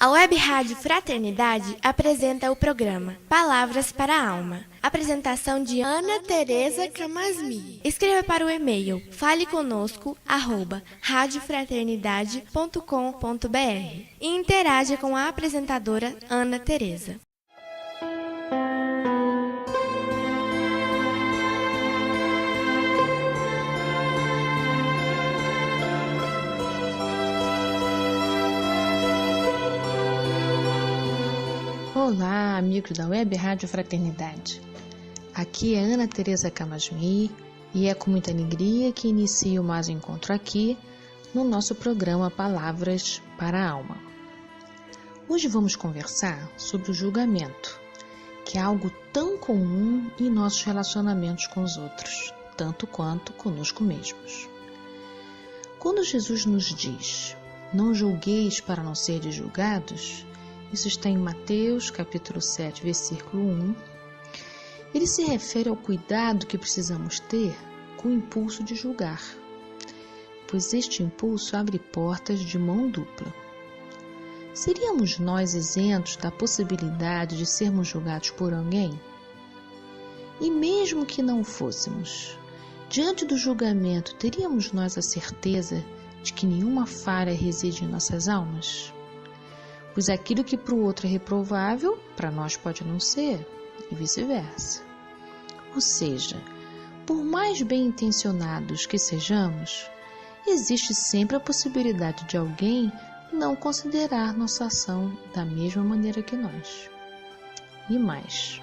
A Web Rádio Fraternidade apresenta o programa Palavras para a Alma. Apresentação de Ana Tereza Camasmi. Escreva para o e-mail faleconosco@radiofraternidade.com.br e interaja com a apresentadora Ana Tereza. Olá, amigos da Web Rádio Fraternidade. Aqui é Ana Tereza Camasmi e é com muita alegria que inicio mais um encontro aqui no nosso programa Palavras para a Alma. Hoje vamos conversar sobre o julgamento, que é algo tão comum em nossos relacionamentos com os outros, tanto quanto conosco mesmos. Quando Jesus nos diz, não julgueis para não serdes julgados, isso está em Mateus, capítulo 7, versículo 1. Ele se refere ao cuidado que precisamos ter com o impulso de julgar, pois este impulso abre portas de mão dupla. Seríamos nós isentos da possibilidade de sermos julgados por alguém? E mesmo que não fôssemos, diante do julgamento, teríamos nós a certeza de que nenhuma falha reside em nossas almas? Pois aquilo que para o outro é reprovável, para nós pode não ser, e vice-versa. Ou seja, por mais bem intencionados que sejamos, existe sempre a possibilidade de alguém não considerar nossa ação da mesma maneira que nós. E mais,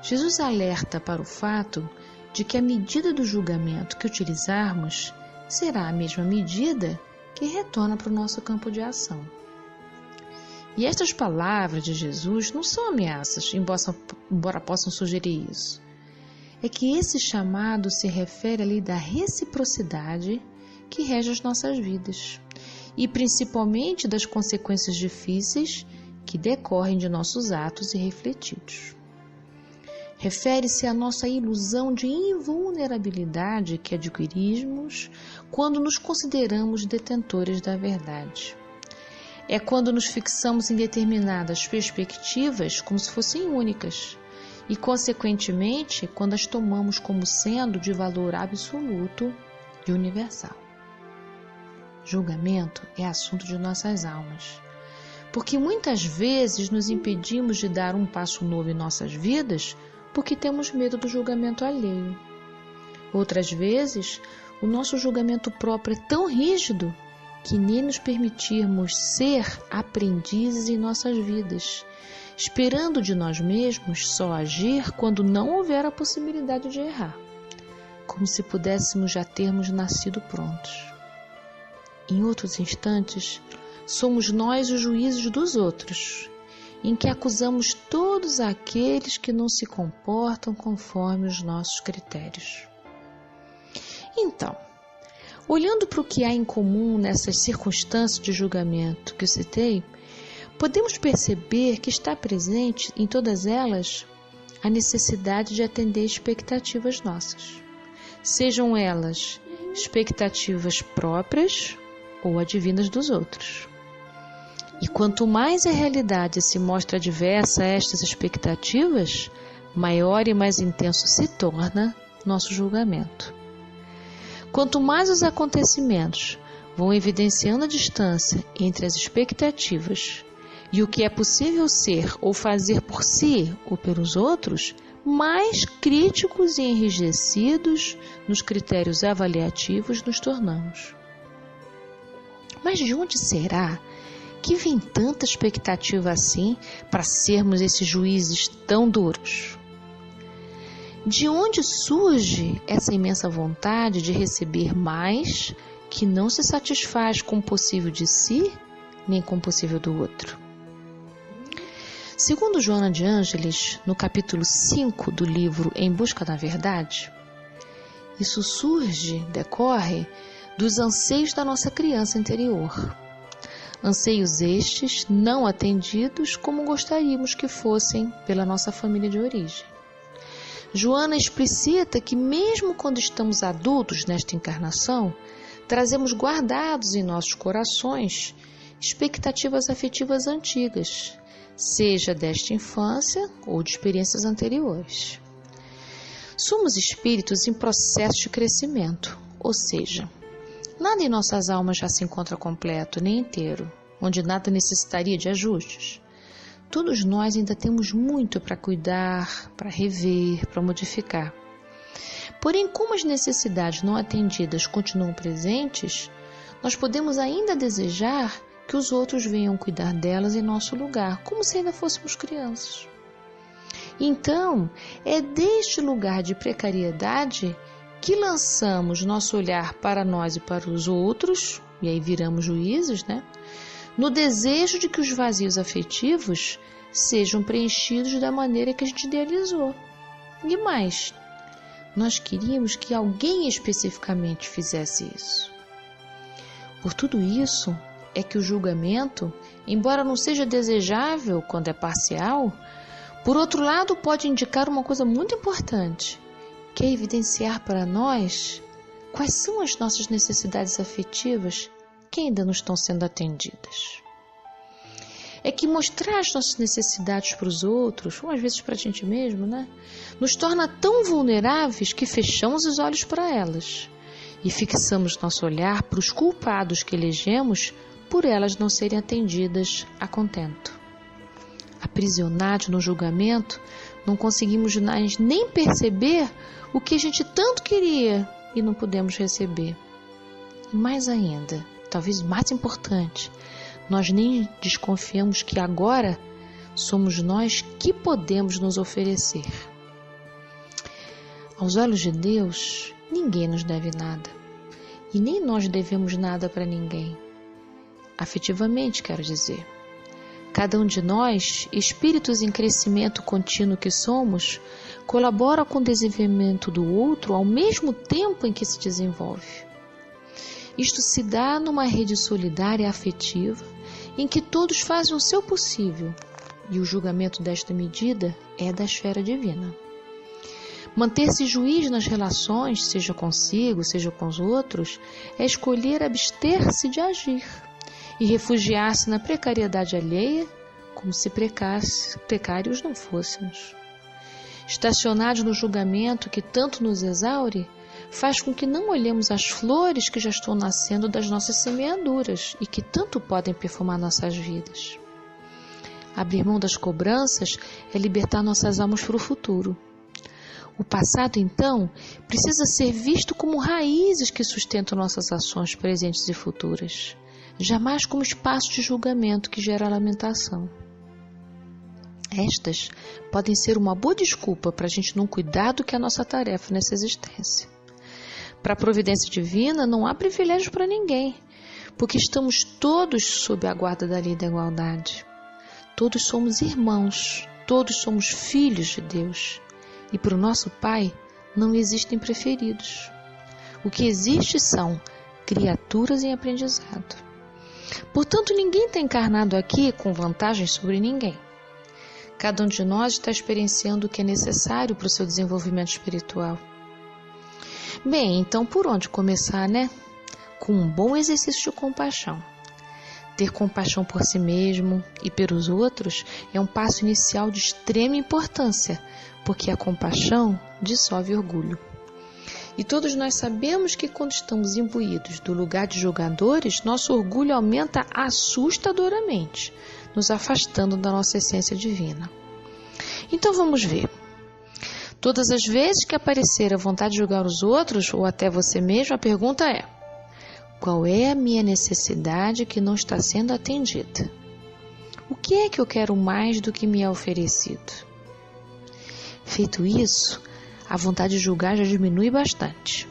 Jesus alerta para o fato de que a medida do julgamento que utilizarmos será a mesma medida que retorna para o nosso campo de ação. E estas palavras de Jesus não são ameaças, embora possam sugerir isso. É que esse chamado se refere à lei da reciprocidade que rege as nossas vidas, e principalmente das consequências difíceis que decorrem de nossos atos irrefletidos. Refere-se à nossa ilusão de invulnerabilidade que adquirimos quando nos consideramos detentores da verdade. É quando nos fixamos em determinadas perspectivas como se fossem únicas e, consequentemente, quando as tomamos como sendo de valor absoluto e universal. Julgamento é assunto de nossas almas, porque muitas vezes nos impedimos de dar um passo novo em nossas vidas porque temos medo do julgamento alheio. Outras vezes, o nosso julgamento próprio é tão rígido que nem nos permitirmos ser aprendizes em nossas vidas, esperando de nós mesmos só agir quando não houver a possibilidade de errar, como se pudéssemos já termos nascido prontos. Em outros instantes, somos nós os juízes dos outros, em que acusamos todos aqueles que não se comportam conforme os nossos critérios. Então, olhando para o que há em comum nessas circunstâncias de julgamento que eu citei, podemos perceber que está presente em todas elas a necessidade de atender expectativas nossas, sejam elas expectativas próprias ou advindas dos outros. E quanto mais a realidade se mostra adversa a estas expectativas, maior e mais intenso se torna nosso julgamento. Quanto mais os acontecimentos vão evidenciando a distância entre as expectativas e o que é possível ser ou fazer por si ou pelos outros, mais críticos e enrijecidos nos critérios avaliativos nos tornamos. Mas de onde será que vem tanta expectativa assim para sermos esses juízes tão duros? De onde surge essa imensa vontade de receber mais, que não se satisfaz com o possível de si, nem com o possível do outro? Segundo Joana de Ângeles, no capítulo 5 do livro Em Busca da Verdade, isso decorre dos anseios da nossa criança interior. Anseios estes não atendidos como gostaríamos que fossem pela nossa família de origem. Joana explicita que mesmo quando estamos adultos nesta encarnação, trazemos guardados em nossos corações expectativas afetivas antigas, seja desta infância ou de experiências anteriores. Somos espíritos em processo de crescimento, ou seja, nada em nossas almas já se encontra completo nem inteiro, onde nada necessitaria de ajustes. Todos nós ainda temos muito para cuidar, para rever, para modificar. Porém, como as necessidades não atendidas continuam presentes, nós podemos ainda desejar que os outros venham cuidar delas em nosso lugar, como se ainda fôssemos crianças. Então, é deste lugar de precariedade que lançamos nosso olhar para nós e para os outros, e aí viramos juízes, no desejo de que os vazios afetivos sejam preenchidos da maneira que a gente idealizou. E mais, nós queríamos que alguém especificamente fizesse isso. Por tudo isso é que o julgamento, embora não seja desejável quando é parcial, por outro lado pode indicar uma coisa muito importante, que é evidenciar para nós quais são as nossas necessidades afetivas que ainda não estão sendo atendidas. É que mostrar as nossas necessidades para os outros, ou às vezes para a gente mesmo, nos torna tão vulneráveis que fechamos os olhos para elas e fixamos nosso olhar para os culpados que elegemos por elas não serem atendidas a contento. Aprisionados no julgamento, não conseguimos nem perceber o que a gente tanto queria e não pudemos receber. E mais ainda, talvez mais importante, nós nem desconfiamos que agora somos nós que podemos nos oferecer. Aos olhos de Deus, ninguém nos deve nada. E nem nós devemos nada para ninguém. Afetivamente, quero dizer. Cada um de nós, espíritos em crescimento contínuo que somos, colabora com o desenvolvimento do outro ao mesmo tempo em que se desenvolve. Isto se dá numa rede solidária afetiva, em que todos fazem o seu possível, e o julgamento desta medida é da esfera divina. Manter-se juiz nas relações, seja consigo, seja com os outros, é escolher abster-se de agir e refugiar-se na precariedade alheia, como se precários não fôssemos. Estacionados no julgamento que tanto nos exaure, faz com que não olhemos as flores que já estão nascendo das nossas semeaduras e que tanto podem perfumar nossas vidas. Abrir mão das cobranças é libertar nossas almas para o futuro. O passado, então, precisa ser visto como raízes que sustentam nossas ações presentes e futuras, jamais como espaço de julgamento que gera lamentação. Estas podem ser uma boa desculpa para a gente não cuidar do que é a nossa tarefa nessa existência. Para a providência divina não há privilégio para ninguém, porque estamos todos sob a guarda da lei da igualdade. Todos somos irmãos, todos somos filhos de Deus, e para o nosso Pai não existem preferidos. O que existe são criaturas em aprendizado. Portanto, ninguém está encarnado aqui com vantagem sobre ninguém. Cada um de nós está experienciando o que é necessário para o seu desenvolvimento espiritual. Bem, então por onde começar, Com um bom exercício de compaixão. Ter compaixão por si mesmo e pelos outros é um passo inicial de extrema importância, porque a compaixão dissolve orgulho. E todos nós sabemos que quando estamos imbuídos do lugar de julgadores, nosso orgulho aumenta assustadoramente, nos afastando da nossa essência divina. Então vamos ver. Todas as vezes que aparecer a vontade de julgar os outros, ou até você mesmo, a pergunta é: qual é a minha necessidade que não está sendo atendida? O que é que eu quero mais do que me é oferecido? Feito isso, a vontade de julgar já diminui bastante.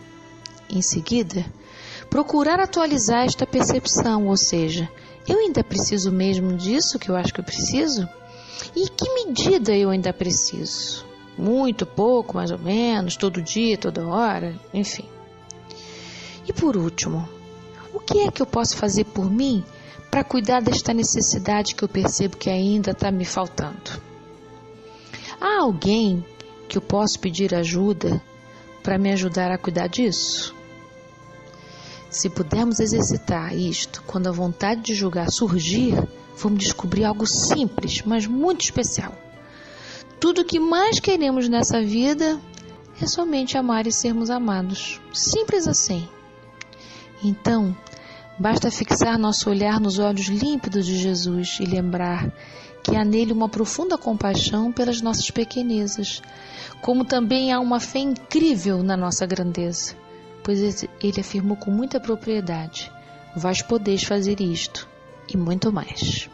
Em seguida, procurar atualizar esta percepção, ou seja, eu ainda preciso mesmo disso que eu acho que eu preciso? E em que medida eu ainda preciso? Muito, pouco, mais ou menos, todo dia, toda hora, enfim. E por último, o que é que eu posso fazer por mim para cuidar desta necessidade que eu percebo que ainda está me faltando? Há alguém que eu posso pedir ajuda para me ajudar a cuidar disso? Se pudermos exercitar isto quando a vontade de julgar surgir, vamos descobrir algo simples, mas muito especial. Tudo o que mais queremos nessa vida é somente amar e sermos amados. Simples assim. Então, basta fixar nosso olhar nos olhos límpidos de Jesus e lembrar que há nele uma profunda compaixão pelas nossas pequenezas, como também há uma fé incrível na nossa grandeza, pois ele afirmou com muita propriedade: vós podeis fazer isto e muito mais.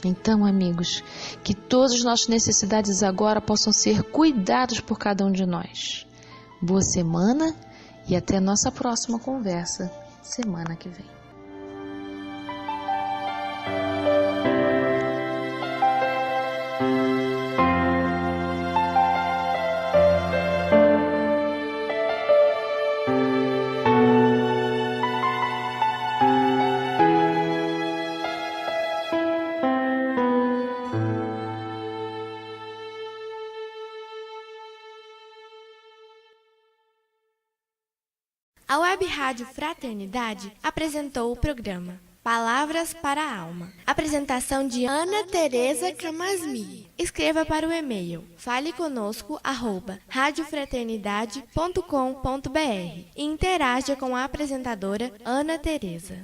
Então, amigos, que todas as nossas necessidades agora possam ser cuidadas por cada um de nós. Boa semana e até a nossa próxima conversa, semana que vem. A Web Rádio Fraternidade apresentou o programa Palavras para a Alma. Apresentação de Ana Tereza Camasmi. Escreva para o e-mail faleconosco@radiofraternidade.com.br e interaja com a apresentadora Ana Tereza.